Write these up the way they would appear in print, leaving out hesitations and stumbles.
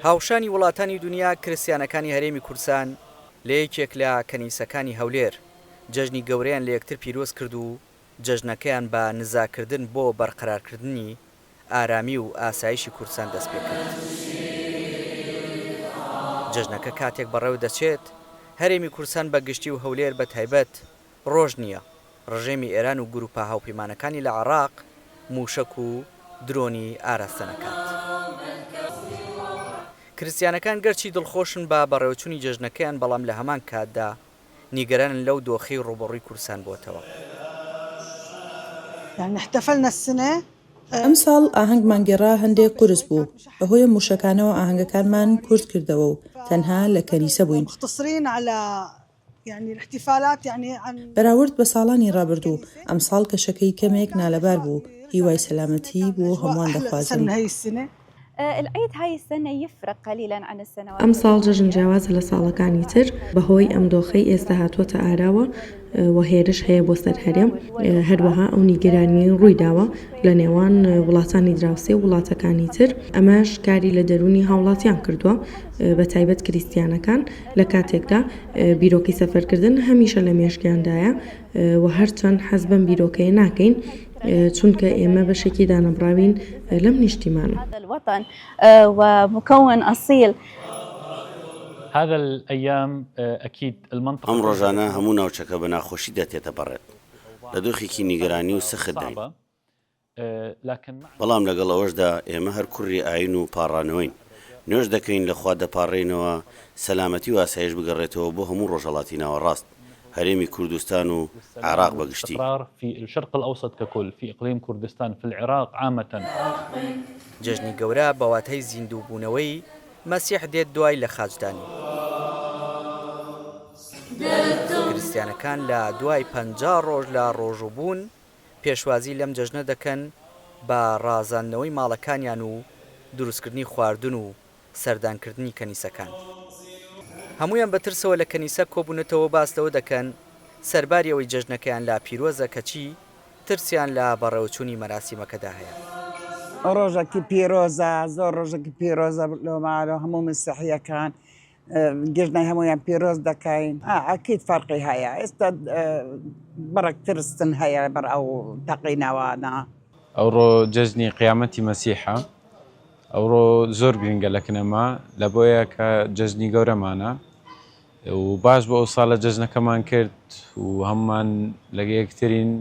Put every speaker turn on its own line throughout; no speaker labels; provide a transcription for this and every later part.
هاوشانی وڵاتانی دنیا کریستیانەکانی هەرێمی کوردستان لە یەکێک لە کەنیسەکانی هەولێر جەژنی گەورەیان لە یەکتر پیرۆز کرد و جەژنەکەیان بە نزاکردن بۆ بەرقەرارکردنی ئارامی و ئاسایشی کوردستان دەست پێ کرد. جەژنەکە کاتێک بەڕێوە دەچێت هەرێمی کوردستان بە گشتی و هەولێر بە تایبەت ڕۆژ نییە. ڕژێمی ئێران و گروپە هاوپەیمانەکانی لە عێراق موشک و درۆنی ئاراستە نەکات. کریستیانەکان گەرچی دڵخۆشن بە بەڕێوەچوونی جەژنەکەیان، بەڵام لە هەمان کاتدا نیگەرانن لەو دۆخەی ڕوبەڕووی کوردستان بۆتەوە.
ئەم ساڵ ئاهەنگمان گێڕا هەندێک قورس بوو، بەهۆیە موشەکانەوە ئاهەنگەکانمان کورت کردەوە و تەنها لە کەنیسە بووین. بەراورد بە ساڵانی ڕابردوو، ئەم ساڵ کەشەکەی کەمێک نالەبار بوو. هیوای سەلامەتی بۆ هەمووان دەخوازن.
العيد هاي السنة يفرق قليلا عن السنوات.
ئەم ساڵ جەژن جیاواز لە ساڵەکانی تر بەهۆی ئەم دۆخەی ئێستا هاتووەتە ئاراوە و هێرش هەیە بۆ سەر هەرێم. هەروەها ئەو نیگەرانی ڕوویداوە لە نێوان وڵاتانی دراوسێ و وڵاتەکانی تر. ئەمەش کاری لە دەرونی هاوڵاتیان کردووە، بە تایبەت کریستیانەکان لە کاتێکدا بیرۆکەی سەفەرکردن هەمیشە لە مێشکیاندایە و هەرچەند حەز بەم بیرۆکەیە ناکەین، چونکە ئێمە بەشێکی دانەبراوین لەم نیشتیمانە.
هذا الوطن ومكون أصيل.
هذا الأيام أكيد المنطقة
ئەم ڕۆژانە هەموو ناوچەکە بە ناخۆشی دەتێتە بەڕێت لە دۆخێکی نیگەرانی و سەخت داین. بەڵام لەگەڵ ئەوەشدا ئێمە هەر کوڕی ئاین و پاڕانەوەین. نوێژ دەکەین لەخوا دەپاڕێنەوە سەلامەتی و ئاسایش بگەڕێتەوە بۆ هەموو ڕۆژهەڵاتی ناوەڕاست، هەرێمی کوردستان و عێراق بەگشتی.
في الشرق الأوسط ككل، في إقليم كردستان، في العراق عامة.
جەژنی گەورە بەواتای زیندووبوونەوەی مەسیح دێت دوای لە خاجدانی. کریستیانەکان لە دوای 50 ڕۆژ لە ڕۆژوبوون پێشوازی لەم جەژنە دەکەن بە ڕازاندنەوەی ماڵەکانیان و دروستکردنی خواردن و سەردانکردنی کەنیسەکان. هەمویان بەترسەوە لە کەنیسە کۆبوونەتەوە باستەوە دەکەن سەرباری ئەوەی جەژنەکەیان لا پیرۆزە کەچی ترسیان لە بەڕێوەچوونی مەراسیمەکەدا هەیە.
ڕۆژێکی پیرۆزە، زۆر ڕۆژێکی پیرۆزە لۆماڵۆ هەموو مسیحیەکان گەژنای هەمویان پیرۆز دەکەین. ئەکید فەرقی هەیە، ئێستا بەڕێک ترستن هەیە بەر ئەو تەقینەوانە.
ئەوڕۆ جەژنی قیامەتی مەسیحە، ئەوڕۆ زۆر گرنگە لە کنەما، لە بۆیە کە جەژنی گەورەمانە و باش بۆ ئەو ساڵە جەژنەکەمان کرد و هەممان لەگە یەکترین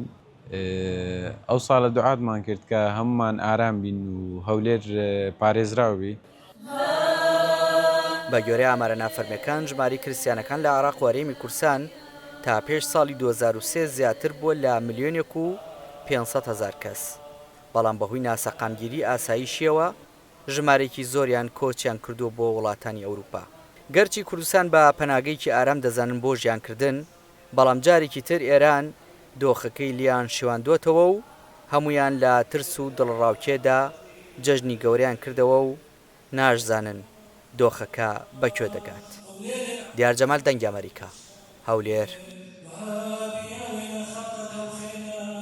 ئەو ساڵە دوعاتمان کرد کە هەمومان ئارام بین و هەولێر پارێزراوبی.
بە گوێرەی ئامارە نافەرمیەکان ژماری کریستیانەکان لە عێراق و هەرێمی کوردستان تا پێش ساڵی 2023 زیاتر بووە لە 1,500,000 کەس، بەڵام بەهۆی ناسەقامگیری ئاسایشیەوە ژمارێکی زۆریان کۆچیان کردووە بۆ وڵاتانی ئەوروپا. گەرچی کوردستان بە پەناگەیەکی ئارام دەزانن بۆ ژیانکردن، بەڵام جارێکی تر ئێران دۆخەکەی لیان شێواندوتەوە و هەمویان لە ترس و دڵڕاوکێدا جەژنی گەورەیان کردەوە و ناشزانن دۆخەکە بەکوێ دەگات. دیار جەمال دەنگی ئەمریکا، هەولێر.